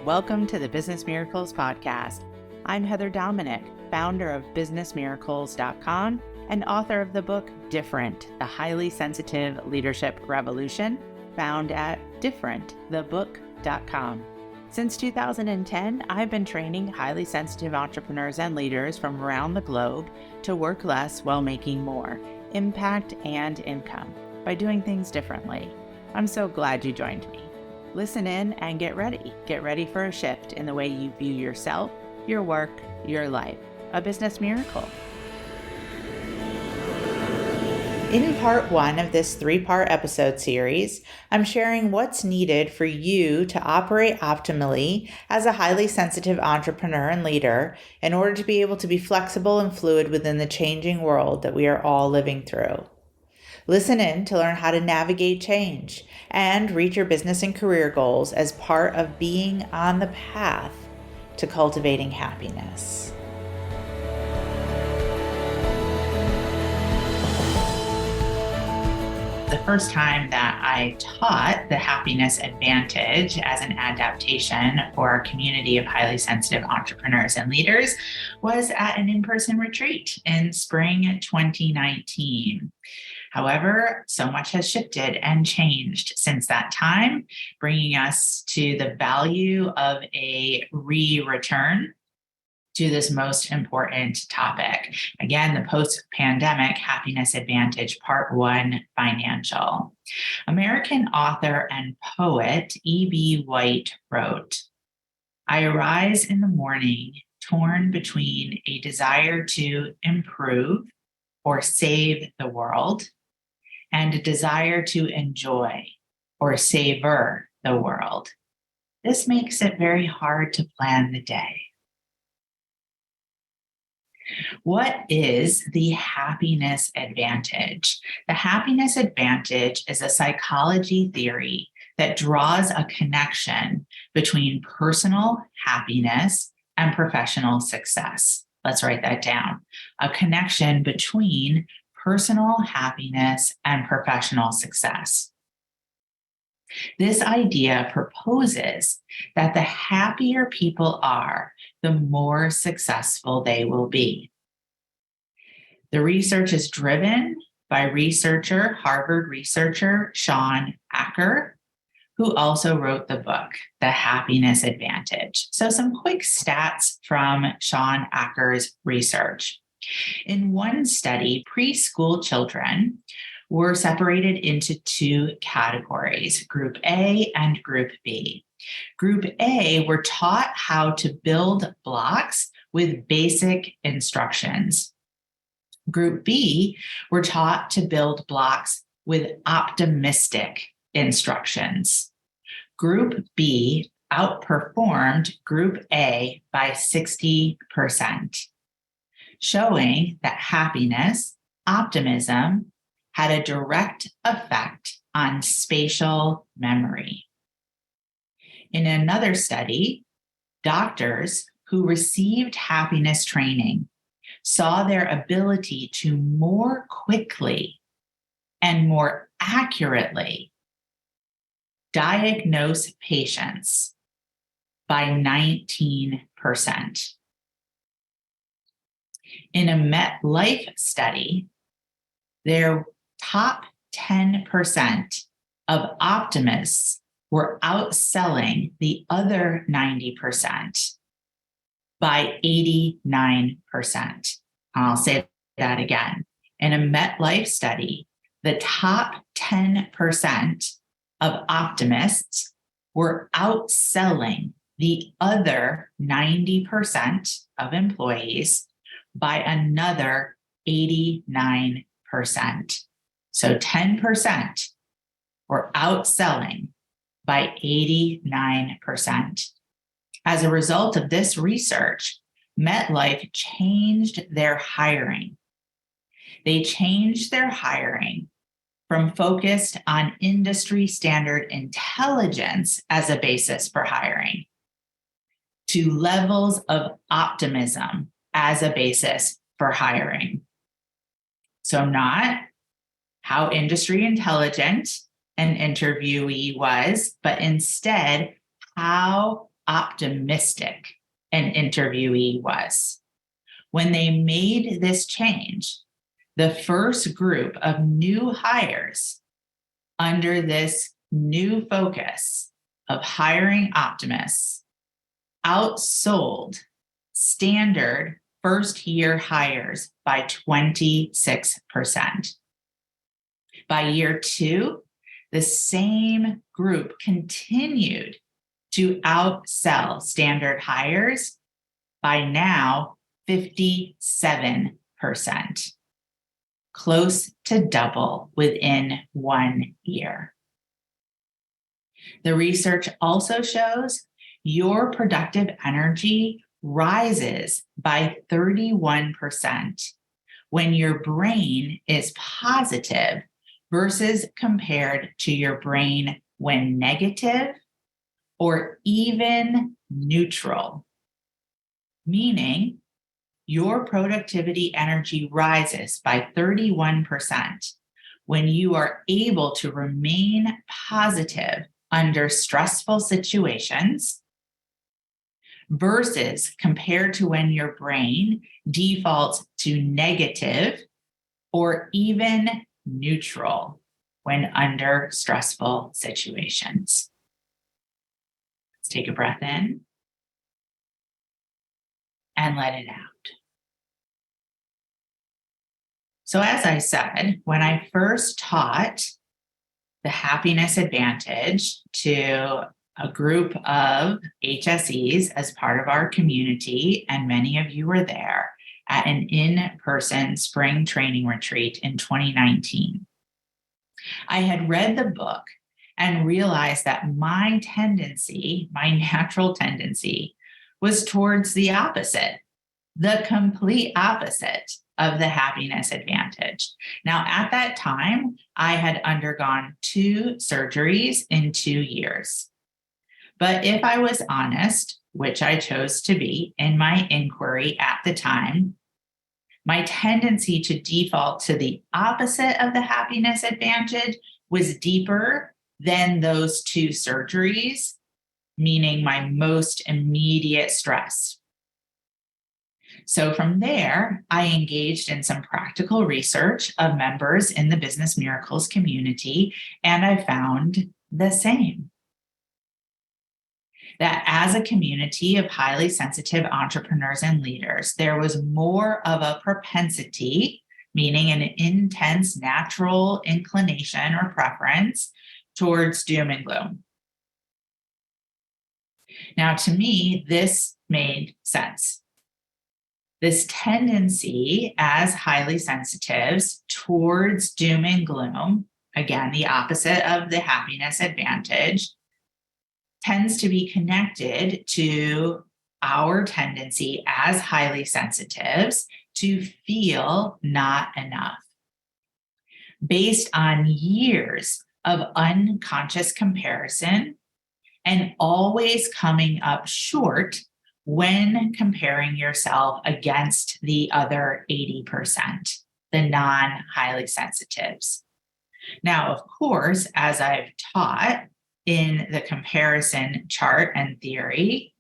Welcome to the Business Miracles Podcast. I'm Heather Dominick, founder of businessmiracles.com and author of the book Different, the Highly Sensitive Leadership Revolution, found at differentthebook.com. Since 2010, I've been training highly sensitive entrepreneurs and leaders from around the globe to work less while making more impact and income by doing things differently. I'm so glad you joined me. Listen in and get ready. Get ready for a shift in the way you view yourself, your work, your life. A business miracle. In part one of this 3-part episode series, I'm sharing what's needed for you to operate optimally as a highly sensitive entrepreneur and leader in order to be able to be flexible and fluid within the changing world that we are all living through. Listen in to learn how to navigate change and reach your business and career goals as part of being on the path to cultivating happiness. The first time that I taught the happiness advantage as an adaptation for a community of highly sensitive entrepreneurs and leaders was at an in-person retreat in spring 2019. However, so much has shifted and changed since that time, bringing us to the value of a return to this most important topic. Again, the post-pandemic happiness advantage, part 1, financial. American author and poet E.B. White wrote, "I arise in the morning torn between a desire to improve or save the world and a desire to enjoy or savor the world. This makes it very hard to plan the day." What is the happiness advantage? The happiness advantage is a psychology theory that draws a connection between personal happiness and professional success. Let's write that down. A connection between personal happiness and professional success. This idea proposes that the happier people are, the more successful they will be. The research is driven by Harvard researcher Shawn Achor, who also wrote the book, The Happiness Advantage. So some quick stats from Shawn Achor's research. In one study, preschool children were separated into 2 categories, Group A and Group B. Group A were taught how to build blocks with basic instructions. Group B were taught to build blocks with optimistic instructions. Group B outperformed Group A by 60%. Showing that happiness, optimism, had a direct effect on spatial memory. In another study, doctors who received happiness training saw their ability to more quickly and more accurately diagnose patients by 19%. In a MetLife study, their top 10% of optimists were outselling the other 90% by 89%. I'll say that again. In a MetLife study, the top 10% of optimists were outselling the other 90% of employees by another 89%. So 10% were outselling by 89%. As a result of this research, MetLife changed their hiring. They changed their hiring from focused on industry standard intelligence as a basis for hiring to levels of optimism as a basis for hiring. So not how industry intelligent an interviewee was, but instead how optimistic an interviewee was. When they made this change, the first group of new hires under this new focus of hiring optimists outsold standard first-year hires by 26%. By year 2, the same group continued to outsell standard hires by now 57%, close to double within 1 year. The research also shows your productive energy rises by 31% when your brain is positive versus compared to your brain when negative or even neutral. Meaning, your productivity energy rises by 31% when you are able to remain positive under stressful situations versus compared to when your brain defaults to negative or even neutral when under stressful situations. Let's take a breath in and let it out. So as I said, when I first taught the happiness advantage to a group of HSEs as part of our community, and many of you were there at an in-person spring training retreat in 2019, I had read the book and realized that my natural tendency, was towards the opposite, the complete opposite of the happiness advantage. Now, at that time, I had undergone 2 surgeries in 2 years. But if I was honest, which I chose to be in my inquiry at the time, my tendency to default to the opposite of the happiness advantage was deeper than those 2 surgeries, meaning my most immediate stress. So from there, I engaged in some practical research of members in the Business Miracles community, and I found the same. That as a community of highly sensitive entrepreneurs and leaders, there was more of a propensity, meaning an intense natural inclination or preference towards doom and gloom. Now, to me, this made sense. This tendency as highly sensitives towards doom and gloom, again, the opposite of the happiness advantage, tends to be connected to our tendency as highly sensitives to feel not enough. Based on years of unconscious comparison and always coming up short when comparing yourself against the other 80%, the non-highly sensitives. Now, of course, as I've taught in the comparison chart and theory,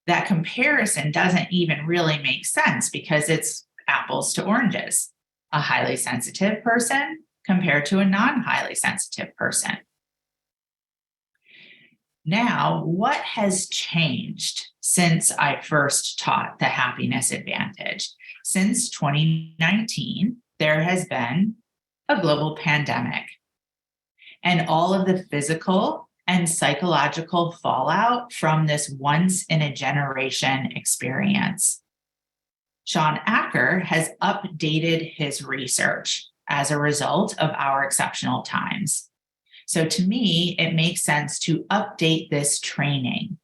that comparison doesn't even really make sense because it's apples to oranges. A highly sensitive person compared to a non-highly sensitive person. Now, what has changed since I first taught the happiness advantage? Since 2019, there has been a global pandemic, and all of the physical and psychological fallout from this once-in-a-generation experience. Sean Acker has updated his research as a result of our exceptional times. So to me, it makes sense to update this training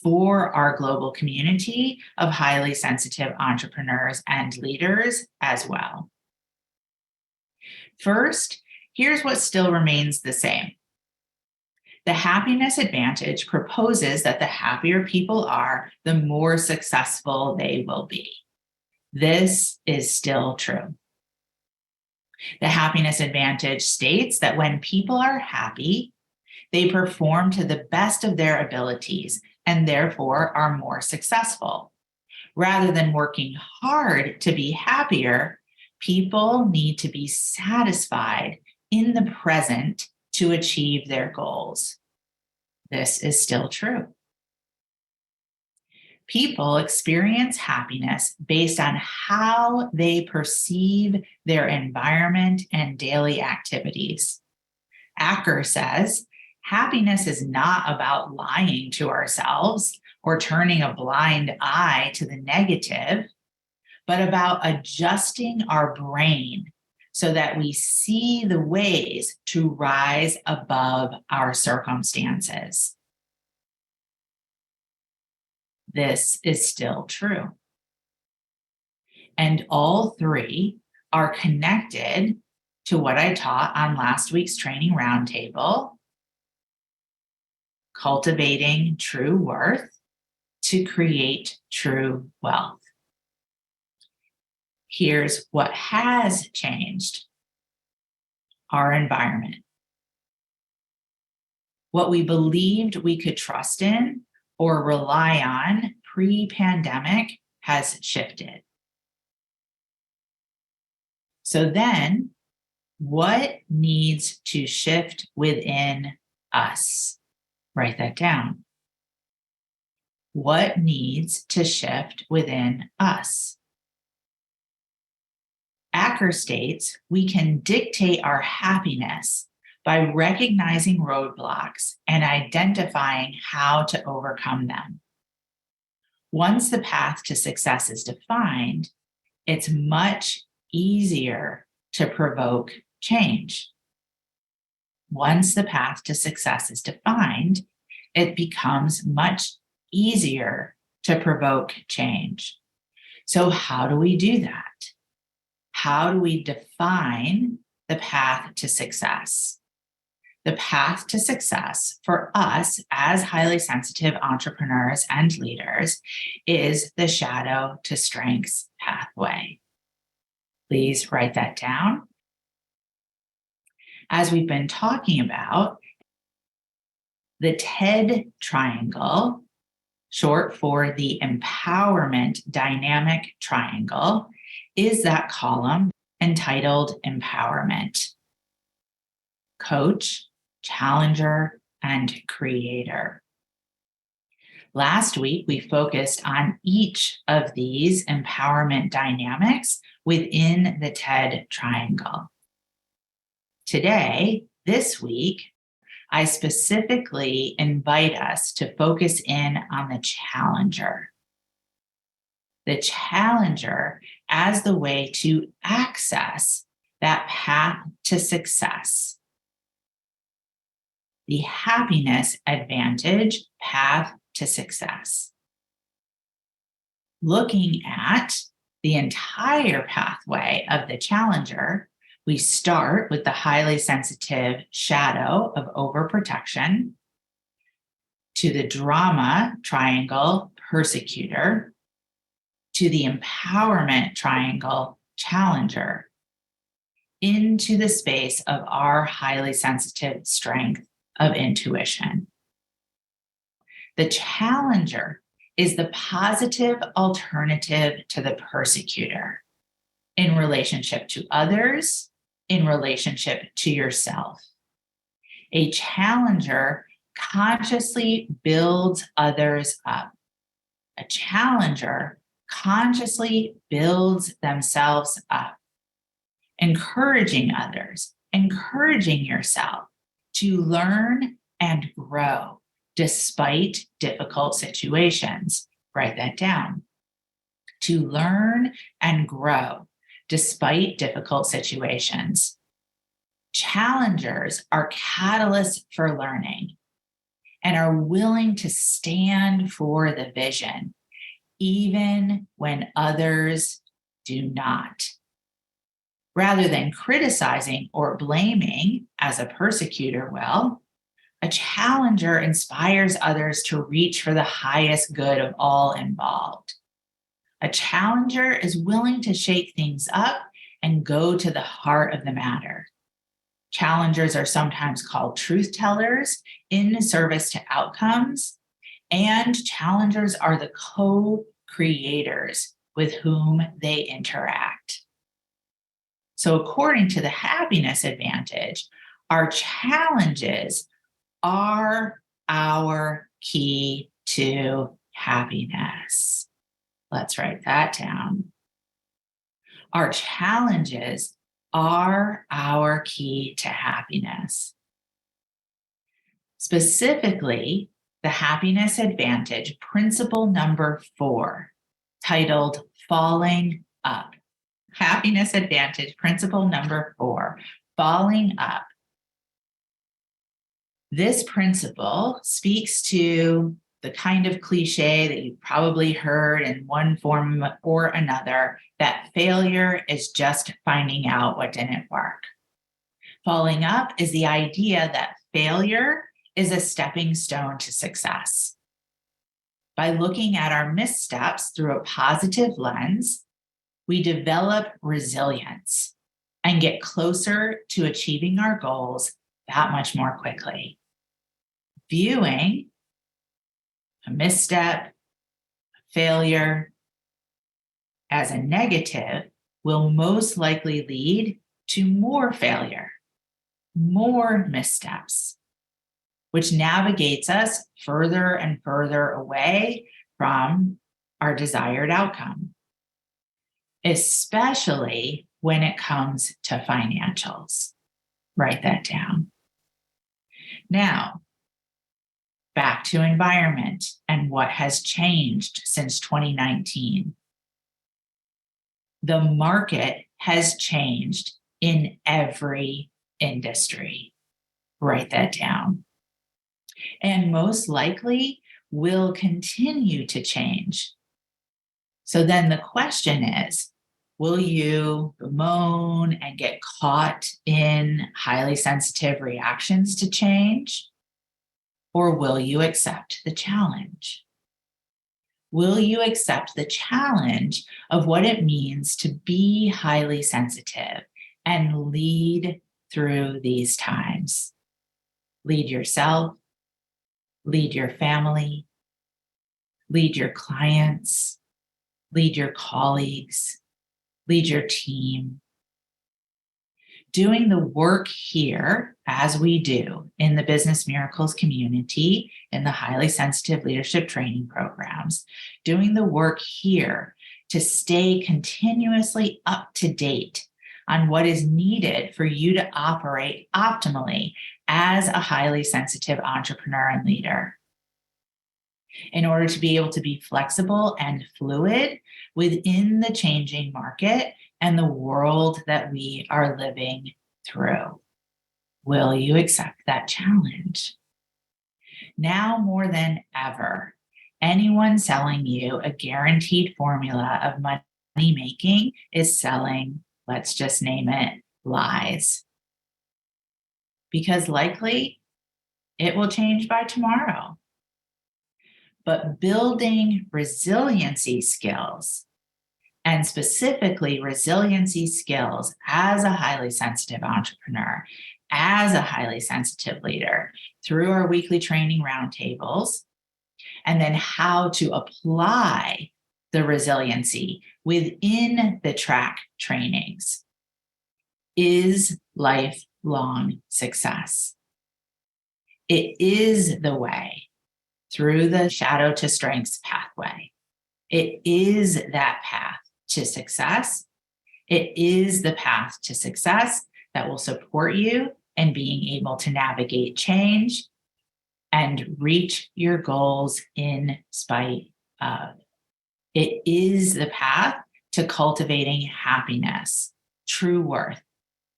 for our global community of highly sensitive entrepreneurs and leaders as well. First, here's what still remains the same. The happiness advantage proposes that the happier people are, the more successful they will be. This is still true. The happiness advantage states that when people are happy, they perform to the best of their abilities and therefore are more successful. Rather than working hard to be happier, people need to be satisfied in the present to achieve their goals. This is still true. People experience happiness based on how they perceive their environment and daily activities. Acker says, happiness is not about lying to ourselves or turning a blind eye to the negative, but about adjusting our brain so that we see the ways to rise above our circumstances. This is still true. And all three are connected to what I taught on last week's training roundtable, cultivating true worth to create true wealth. Here's what has changed: our environment. What we believed we could trust in or rely on pre-pandemic has shifted. So then, what needs to shift within us? Write that down. What needs to shift within us? Acker states we can dictate our happiness by recognizing roadblocks and identifying how to overcome them. Once the path to success is defined, it's much easier to provoke change. Once the path to success is defined, it becomes much easier to provoke change. So how do we do that? How do we define the path to success? The path to success for us as highly sensitive entrepreneurs and leaders is the shadow to strengths pathway. Please write that down. As we've been talking about, the TED triangle, short for the empowerment dynamic triangle, is that column entitled Empowerment: coach, challenger, and creator. Last week, we focused on each of these empowerment dynamics within the TED triangle. Today, this week, I specifically invite us to focus in on the challenger. The challenger as the way to access that path to success. The happiness advantage path to success. Looking at the entire pathway of the challenger, we start with the highly sensitive shadow of overprotection, to the drama triangle persecutor, to the empowerment triangle challenger, into the space of our highly sensitive strength of intuition. The challenger is the positive alternative to the persecutor in relationship to others, in relationship to yourself. A challenger consciously builds others up. A challenger consciously builds themselves up, encouraging others, encouraging yourself to learn and grow despite difficult situations. Write that down. To learn and grow despite difficult situations. Challengers are catalysts for learning and are willing to stand for the vision, even when others do not. Rather than criticizing or blaming, as a persecutor will, a challenger inspires others to reach for the highest good of all involved. A challenger is willing to shake things up and go to the heart of the matter. Challengers are sometimes called truth tellers in service to outcomes, And challengers are the co-creators with whom they interact. So according to the happiness advantage, our challenges are our key to happiness. Let's write that down. Our challenges are our key to happiness. Specifically, the happiness advantage principle number 4, titled Falling Up. Happiness advantage principle number 4, falling up. This principle speaks to the kind of cliche that you've probably heard in one form or another, that failure is just finding out what didn't work. Falling up is the idea that failure is a stepping stone to success. By looking at our missteps through a positive lens, we develop resilience and get closer to achieving our goals that much more quickly. Viewing a misstep, a failure as a negative will most likely lead to more failure, more missteps, which navigates us further and further away from our desired outcome, especially when it comes to financials. Write that down. Now, back to environment and what has changed since 2019. The market has changed in every industry. Write that down. And most likely will continue to change. So then the question is, will you bemoan and get caught in highly sensitive reactions to change? Or will you accept the challenge? Will you accept the challenge of what it means to be highly sensitive and lead through these times? Lead yourself, lead your family, lead your clients, lead your colleagues, lead your team. Doing the work here, as we do in the Business Miracles community, in the highly sensitive leadership training programs, doing the work here to stay continuously up to date on what is needed for you to operate optimally as a highly sensitive entrepreneur and leader. In order to be able to be flexible and fluid within the changing market and the world that we are living through. Will you accept that challenge? Now more than ever, anyone selling you a guaranteed formula of money making is selling, let's just name it, lies. Because likely it will change by tomorrow. But building resiliency skills, and specifically resiliency skills as a highly sensitive entrepreneur, as a highly sensitive leader, through our weekly training roundtables, and then how to apply the resiliency within the track trainings is lifelong success. It is the way through the shadow to strengths pathway. It is that path to success. It is the path to success that will support you in being able to navigate change and reach your goals in spite of. It is the path to cultivating happiness, true worth,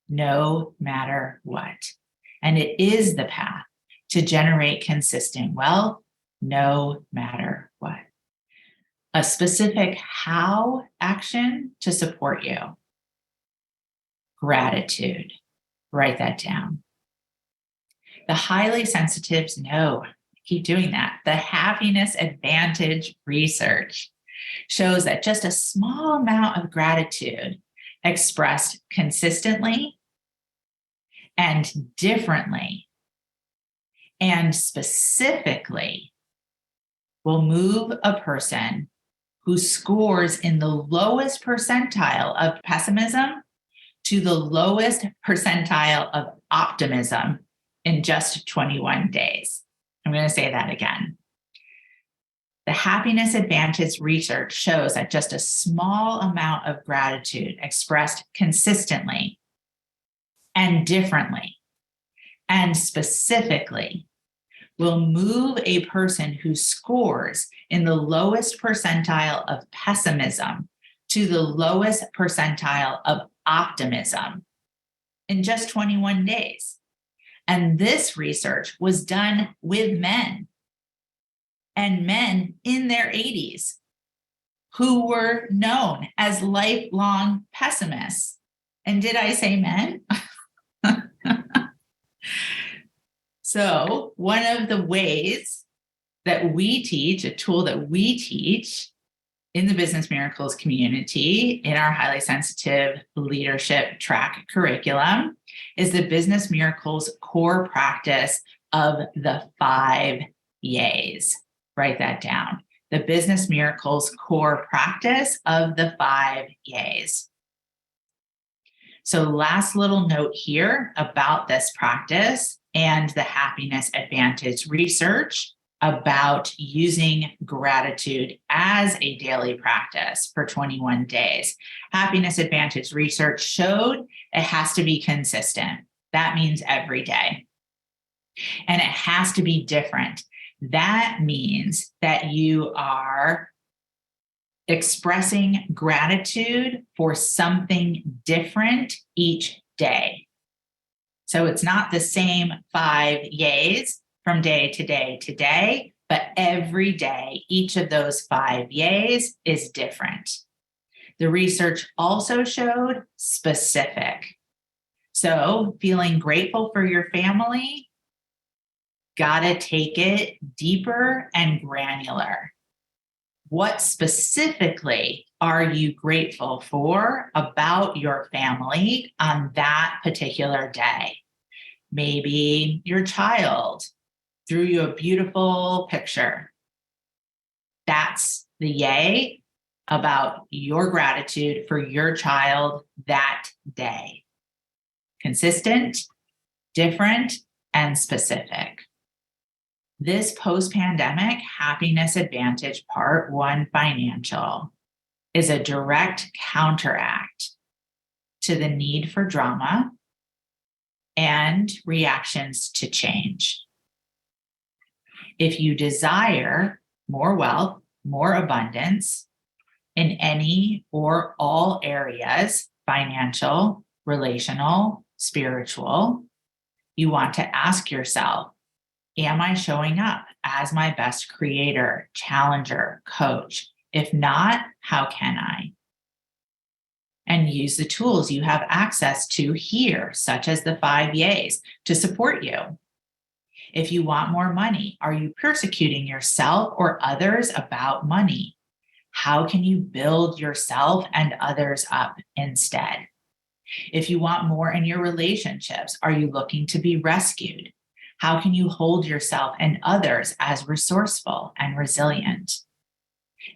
no matter what. And it is the path to generate consistent wealth, no matter what. A specific how action to support you. Gratitude. Write that down. The highly sensitives know, keep doing that. The happiness advantage research shows that just a small amount of gratitude expressed consistently and differently and specifically will move a person who scores in the lowest percentile of pessimism to the lowest percentile of optimism in just 21 days. I'm going to say that again. The Happiness Advantage research shows that just a small amount of gratitude expressed consistently and differently and specifically will move a person who scores in the lowest percentile of pessimism to the lowest percentile of optimism in just 21 days. And this research was done with men, and men in their 80s who were known as lifelong pessimists. And did I say men? So one of the ways that we teach, a tool that we teach in the Business Miracles community, in our highly sensitive leadership track curriculum, is the Business Miracles core practice of the 5 yays. Write that down. The Business Miracles core practice of the 5 yays. So last little note here about this practice and the Happiness Advantage research about using gratitude as a daily practice for 21 days. Happiness Advantage research showed it has to be consistent. That means every day. And it has to be different. That means that you are expressing gratitude for something different each day. So it's not the same 5 yays from day to day to day, but every day, each of those 5 yays is different. The research also showed specific. So feeling grateful for your family, gotta take it deeper and granular. What specifically are you grateful for about your family on that particular day? Maybe your child drew you a beautiful picture. That's the yay about your gratitude for your child that day. Consistent, different, and specific. This post-pandemic Happiness Advantage Part 1 financial is a direct counteract to the need for drama and reactions to change. If you desire more wealth, more abundance in any or all areas, financial, relational, spiritual, you want to ask yourself, am I showing up as my best creator, challenger, coach? If not, how can I? And use the tools you have access to here, such as the 5 yays, to support you. If you want more money, are you persecuting yourself or others about money? How can you build yourself and others up instead? If you want more in your relationships, are you looking to be rescued? How can you hold yourself and others as resourceful and resilient?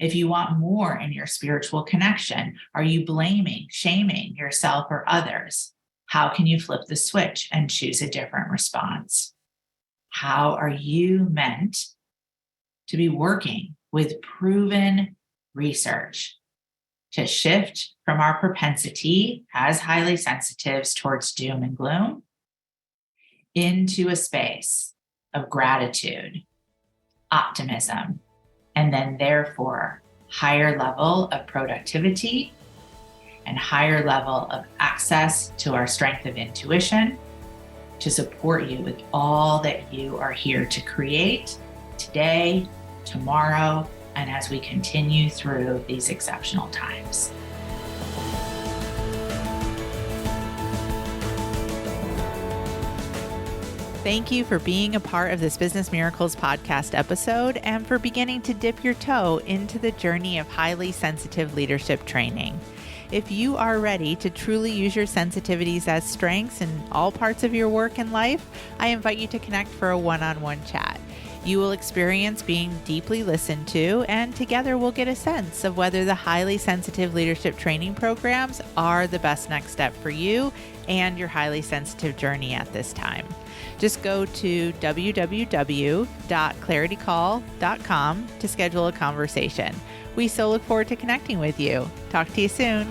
If you want more in your spiritual connection, are you blaming, shaming yourself or others? How can you flip the switch and choose a different response? How are you meant to be working with proven research to shift from our propensity as highly sensitives towards doom and gloom into a space of gratitude, optimism, and then therefore higher level of productivity and higher level of access to our strength of intuition to support you with all that you are here to create today, tomorrow, and as we continue through these exceptional times. Thank you for being a part of this Business Miracles podcast episode and for beginning to dip your toe into the journey of highly sensitive leadership training. If you are ready to truly use your sensitivities as strengths in all parts of your work and life, I invite you to connect for a one-on-one chat. You will experience being deeply listened to, and together we'll get a sense of whether the highly sensitive leadership training programs are the best next step for you and your highly sensitive journey at this time. Just go to www.claritycall.com to schedule a conversation. We so look forward to connecting with you. Talk to you soon.